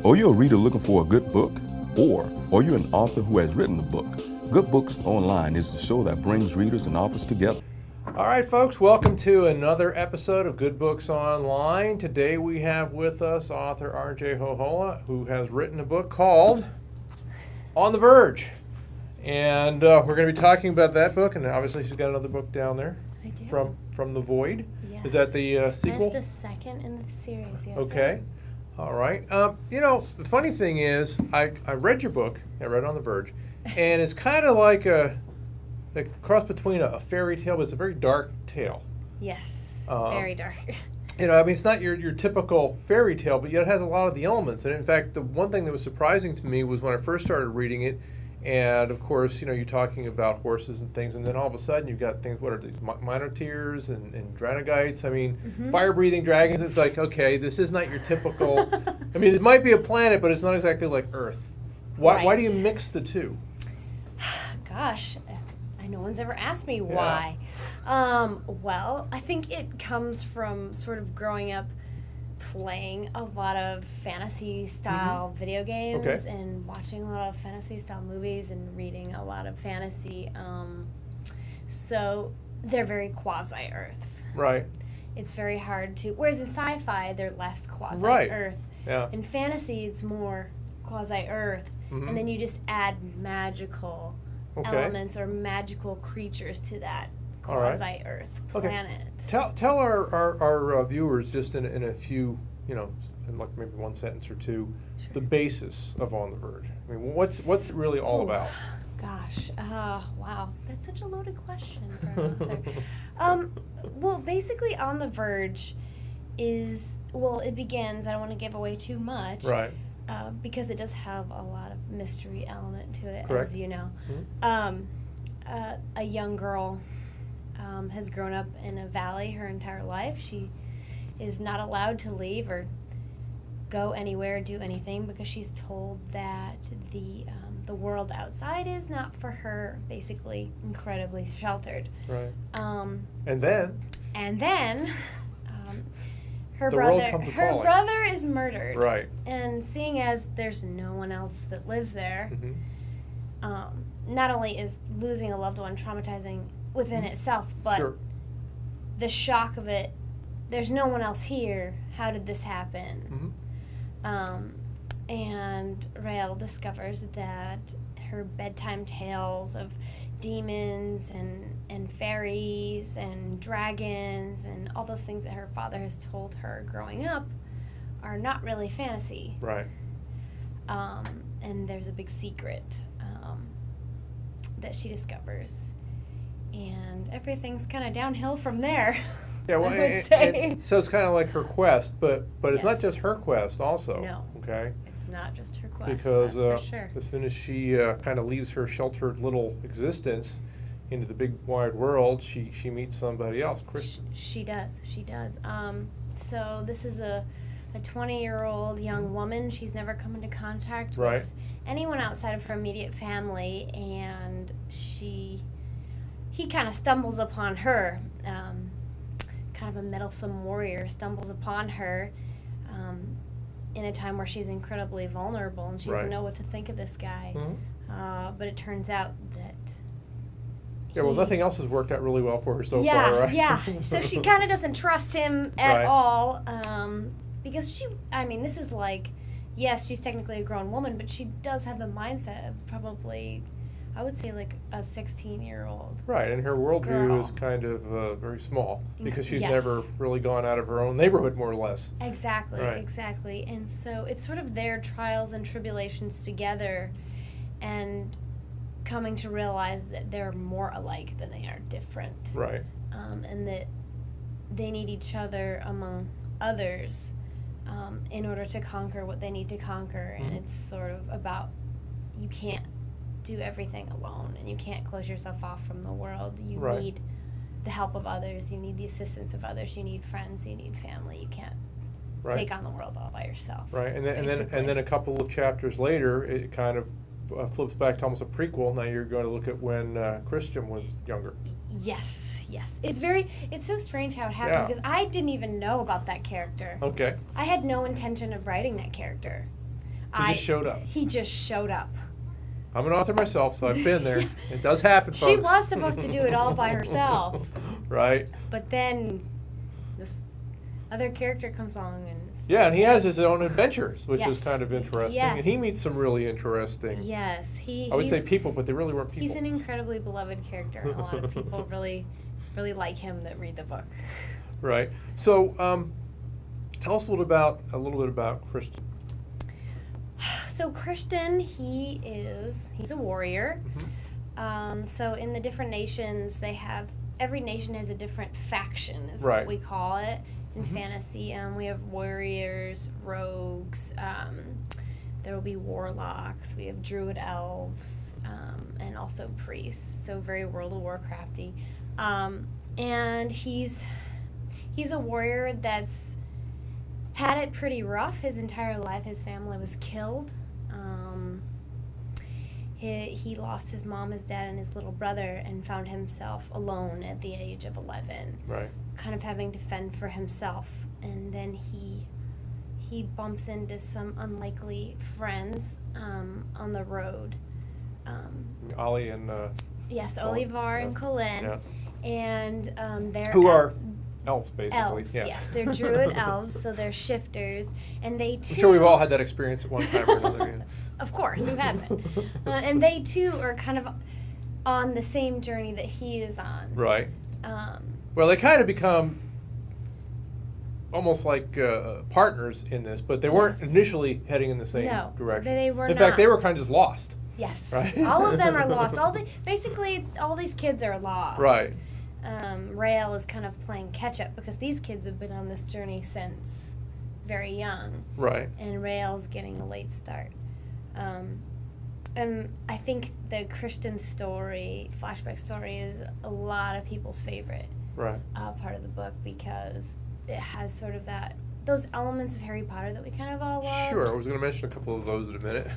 Are you a reader looking for a good book? Or are you an author who has written a book? Good Books Online is the show that brings readers and authors together. All right, folks, welcome to another episode of Good Books Online. Today we have with us author RJ Jojola, who has written a book called On the Verge. And we're going to be talking about that book, and obviously she's got another book down there. I do. From the Void. Yes. Is that the sequel? That's the second in the series, yes. Okay. All right. You know, the funny thing is, I read your book, I read On the Verge, and it's kind of like a cross between a fairy tale, but it's a very dark tale. Yes, very dark. You know, I mean, it's not your typical fairy tale, but yet it has a lot of the elements. And in fact, the one thing that was surprising to me was when I first started reading it, and of course, you know, you're talking about horses and things, and then all of a sudden you've got things, what are these, minotaurs and dragonites? I mean, fire-breathing dragons. It's like, okay, this is not your typical, I mean, it might be a planet, but it's not exactly like Earth. Why do you mix the two? Gosh, no one's ever asked me why. Well, I think it comes from sort of growing up playing a lot of fantasy-style video games and watching a lot of fantasy-style movies and reading a lot of fantasy. So they're very quasi-Earth. Right. It's very hard to... Whereas in sci-fi, they're less quasi-Earth. Right. Yeah. In fantasy, it's more quasi-Earth. And then you just add magical elements or magical creatures to that quasi-Earth planet. Tell our viewers just in a few, you know, in like maybe one sentence or two, the basis of On the Verge. I mean, what's it really all about? Gosh, wow, that's such a loaded question for an author. Well, basically, On the Verge is, well, it begins. I don't want to give away too much, right? Because it does have a lot of mystery element to it, Correct. as you know. A young girl has grown up in a valley her entire life. She is not allowed to leave or go anywhere, do anything, because she's told that the world outside is not for her. Basically, incredibly sheltered. Right. And then her brother is murdered. Right. And seeing as there's no one else that lives there, not only is losing a loved one traumatizing within itself, but the shock of it, there's no one else here. How did this happen? And Rael discovers that her bedtime tales of demons and fairies and dragons and all those things that her father has told her growing up are not really fantasy. Right. And there's a big secret that she discovers. And everything's kind of downhill from there. Yeah, well, I would say. So it's kind of like her quest, but it's not just her quest also. No. Okay. It's not just her quest, because that's for sure. As soon as she kind of leaves her sheltered little existence into the big wide world, she meets somebody else, Christian. She does. So this is a 20-year-old young woman. She's never come into contact with anyone outside of her immediate family, and he kind of stumbles upon her. Kind of a meddlesome warrior stumbles upon her in a time where she's incredibly vulnerable, and she doesn't know what to think of this guy. But it turns out that nothing else has worked out really well for her so far, right? Yeah. So she kind of doesn't trust him at all, because this is like, yes, she's technically a grown woman, but she does have the mindset of probably, I would say, like a 16-year-old. Right, and her worldview is kind of very small because she's never really gone out of her own neighborhood, more or less. Exactly. And so it's sort of their trials and tribulations together and coming to realize that they're more alike than they are different. Right. And that they need each other among others in order to conquer what they need to conquer. And it's sort of about, you can't do everything alone, and you can't close yourself off from the world. You need the help of others. You need the assistance of others. You need friends. You need family. You can't take on the world all by yourself. Right, and then a couple of chapters later, it kind of flips back to almost a prequel. Now you're going to look at when Christian was younger. Yes. It's so strange how it happened because I didn't even know about that character. Okay. I had no intention of writing that character. He just showed up. He just showed up. I'm an author myself, so I've been there. It does happen, folks. She was supposed to do it all by herself. Right. But then this other character comes along and... Yeah, and he has his own adventures, which is Yes. kind of interesting. Yes. And he meets some really interesting, Yes, I would say people, but they really weren't people. He's an incredibly beloved character, and a lot of people really like him that read the book. Right. So, tell us a little bit about Christian. So Christian, he's a warrior. Mm-hmm. So in the different nations, every nation has a different faction, is Right. what we call it in Mm-hmm. fantasy. We have warriors, rogues. There will be warlocks. We have druid elves, and also priests. So very World of Warcrafty. And he's a warrior that's had it pretty rough his entire life. His family was killed. He lost his mom, his dad, and his little brother, and found himself alone at the age of 11. Right. Kind of having to fend for himself. And then he bumps into some unlikely friends on the road. Ollie and... Yes, Colin, Olivar and Colin. Yeah. And they're... Who are elves, basically. Elves, Yeah. yes. They're druid elves, so they're shifters. And they too... I'm sure we've all had that experience at one time or another. Yeah. Of course, who hasn't? And they too are kind of on the same journey that he is on. Right. Well, they kind of become almost like partners in this, but they weren't Yes. initially heading in the same direction. they were In fact, not. they were kind of just lost. Yes. Right? All of them are lost. Basically, all these kids are lost. Right. Rael is kind of playing catch up because these kids have been on this journey since very young. Right. And Rael's getting a late start. And I think the Christian story, flashback story, is a lot of people's favorite Right. part of the book because it has sort of those elements of Harry Potter that we kind of all love. Sure. I was going to mention a couple of those in a minute.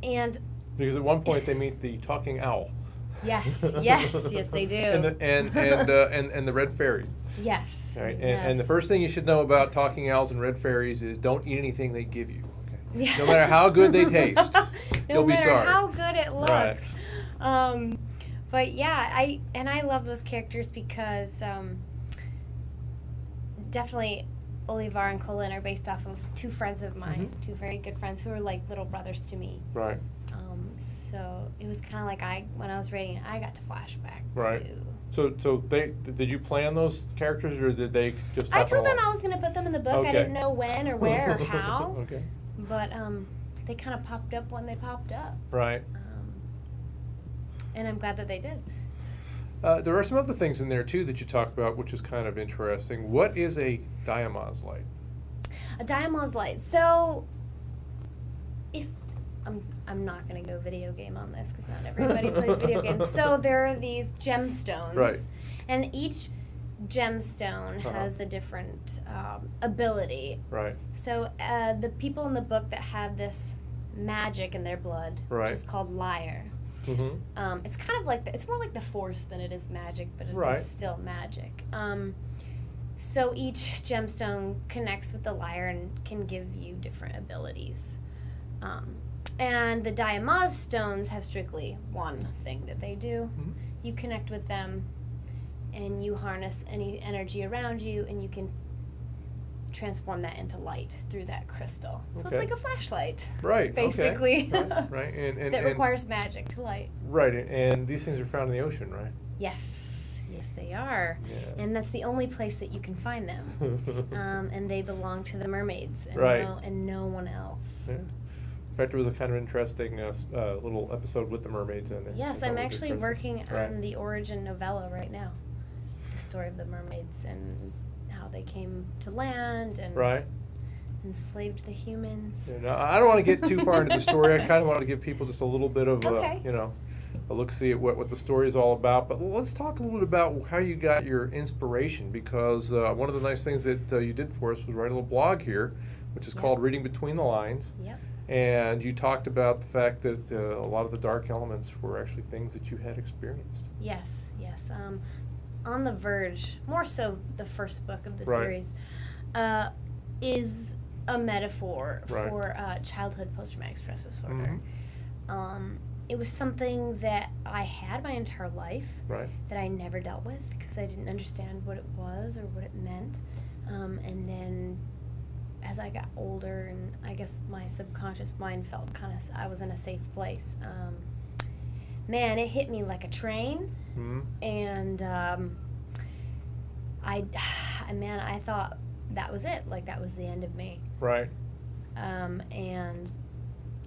And Because at one point they meet the talking owl. yes, they do. And the red fairies. Yes. Right. yes. And the first thing you should know about talking owls and red fairies is don't eat anything they give you. Okay. Yeah. No matter how good they taste, no you'll be matter sorry. how good it looks. Right. But yeah, I love those characters because definitely Olivar and Colin are based off of two friends of mine, two very good friends who are like little brothers to me. Right. So it was kind of like when I was reading it, I got to flashback Right. to. So did you plan those characters or did they just I happen told them along? I was going to put them in the book. Okay. I didn't know when or where or how. Okay. But they kind of popped up when they popped up. Right. And I'm glad that they did. There are some other things in there too that you talked about, which is kind of interesting. What is a diamaz light? A diamaz light. So, if I'm not going to go video game on this because not everybody plays video games. So there are these gemstones, Right. and each gemstone has a different ability. Right. So the people in the book that have this magic in their blood, Right. which is called lyre. Mm-hmm. It's kind of like it's more like the Force than it is magic, but it Right. is still magic. So each gemstone connects with the lyre and can give you different abilities. And the diamaz stones have strictly one thing that they do. Mhm. You connect with them, and you harness any energy around you, and you can transform that into light through that crystal. So Okay. it's like a flashlight, Right. basically. Okay. Right. And that requires magic to light. Right. And these things are found in the ocean, right? Yes, they are. Yeah. And that's the only place that you can find them. And they belong to the mermaids, and, Right. no one else. Yeah. In fact, there was a kind of interesting little episode with the mermaids in there. Yes, I I'm thought was actually interesting. working Right. on the origin novella right now. The story of the mermaids and how they came to land and Right. enslaved the humans. Yeah, no, I don't want to get too far into the story. I kind of want to give people just a little bit of Okay. a look-see at what the story is all about. But let's talk a little bit about how you got your inspiration, because one of the nice things that you did for us was write a little blog here, which is Yeah. called Reading Between the Lines. Yep. And you talked about the fact that a lot of the dark elements were actually things that you had experienced. Yes. On the Verge, more so the first book of the Right. series, is a metaphor Right. for childhood post-traumatic stress disorder. It was something that I had my entire life Right. that I never dealt with because I didn't understand what it was or what it meant. And then as I got older, and I guess my subconscious mind felt I was in a safe place. Man, it hit me like a train, and I thought that was it. Like, that was the end of me. Right. And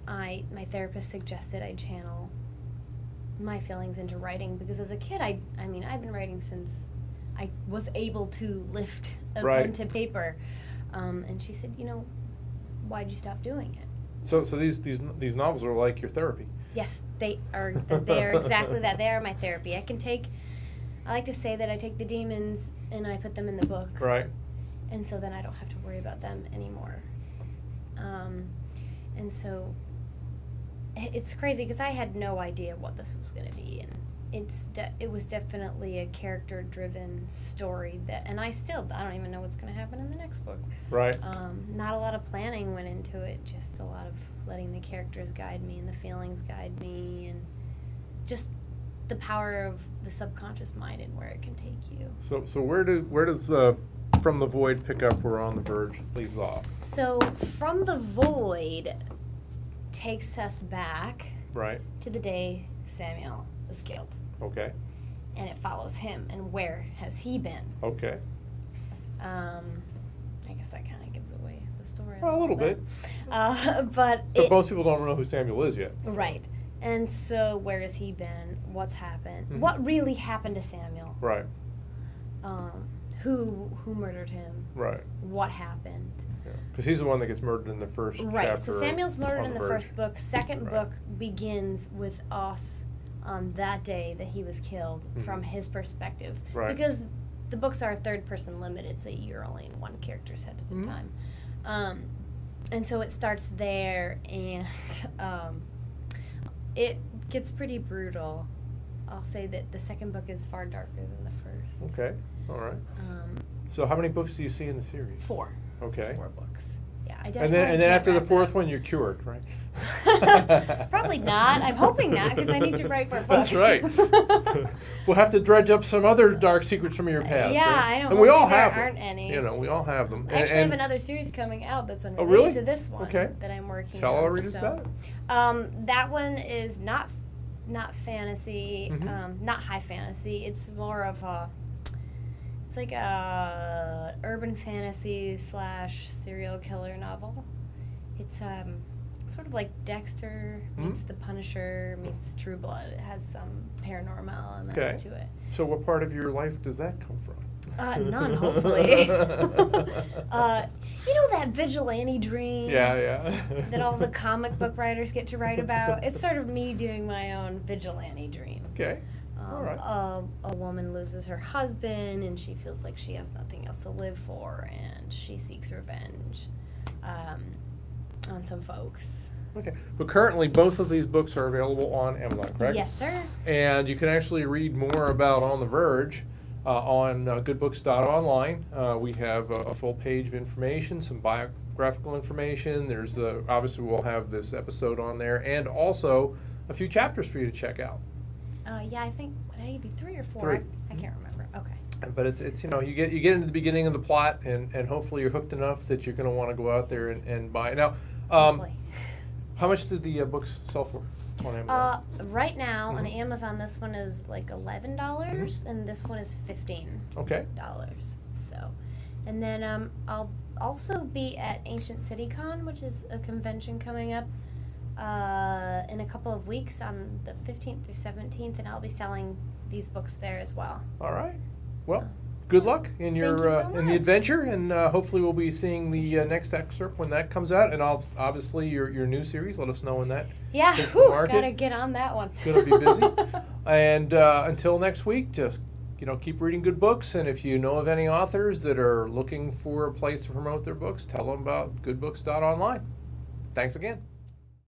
my therapist suggested I channel my feelings into writing because as a kid, I've been writing since I was able to lift a pen to paper. And she said, why'd you stop doing it? So these novels are like your therapy. Yes, they are. They are exactly that. They are my therapy. I like to say that I take the demons and I put them in the book. Right. And so then I don't have to worry about them anymore. And so it's crazy because I had no idea what this was going to be, and it was definitely a character-driven story and I don't even know what's going to happen in the next book. Right. Not a lot of planning went into it, just a lot of letting the characters guide me and the feelings guide me, and just the power of the subconscious mind and where it can take you. So where does From the Void pick up where On the Verge leaves off? So From the Void takes us back to the day Samuel was killed. Okay. And it follows him and where has he been. Okay. I guess that kind of gives away the story Well, a little bit. But most people don't know who Samuel is yet. So. Right. And so where has he been? What's happened? What really happened to Samuel? Right. Who murdered him? Right. What happened? Because he's the one that gets murdered in the first chapter. Right. So Samuel's murdered in the Verge. first book. Second book begins with us on that day that he was killed from his perspective. Right. Because the books are third person limited, so you're only in one character's head at a time. And so it starts there, and it gets pretty brutal. I'll say that the second book is far darker than the first. Okay. All right. So how many books do you see in the series? 4. Okay. 4 books. Yeah, I And definitely. then after the fourth one, you're cured, right? Probably not. I'm hoping not, because I need to write more books. That's right. We'll have to dredge up some other dark secrets from your past. Yeah, right? I know. And we all There have aren't them. any. We all have them. I actually have another series coming out that's unrelated really? to this one Okay. that I'm working Tell on. our readers about it. That one is not fantasy, not high fantasy. It's more of it's like a urban fantasy / serial killer novel. It's sort of like Dexter meets The Punisher meets True Blood. It has some paranormal elements to it. So what part of your life does that come from? None, hopefully. That vigilante dream that all the comic book writers get to write about. It's sort of me doing my own vigilante dream. Okay. All right. A woman loses her husband and she feels like she has nothing else to live for, and she seeks revenge on some folks. Okay. But currently, both of these books are available on Amazon, correct? Yes, sir. And you can actually read more about On the Verge on goodbooks.online. We have a full page of information, some biographical information. There's obviously we'll have this episode on there, and also a few chapters for you to check out. I think maybe 3 or 4. 3. I can't remember. Okay. But it's you get into the beginning of the plot, and hopefully you're hooked enough that you're going to want to go out there and buy it. Now, how much did the books sell for on Amazon? Right now on Amazon, this one is like $11, and this one is $15. Okay. So, and then I'll also be at Ancient City Con, which is a convention coming up in a couple of weeks on the 15th through 17th, and I'll be selling these books there as well. All right. Well, good luck in your Thank you so in the much. adventure, and hopefully we'll be seeing the next excerpt when that comes out, and obviously your new series. Let us know when that hits the market. Gotta get on that one. Going to be busy. And until next week, just keep reading good books, and if you know of any authors that are looking for a place to promote their books, tell them about goodbooks.online. Thanks again.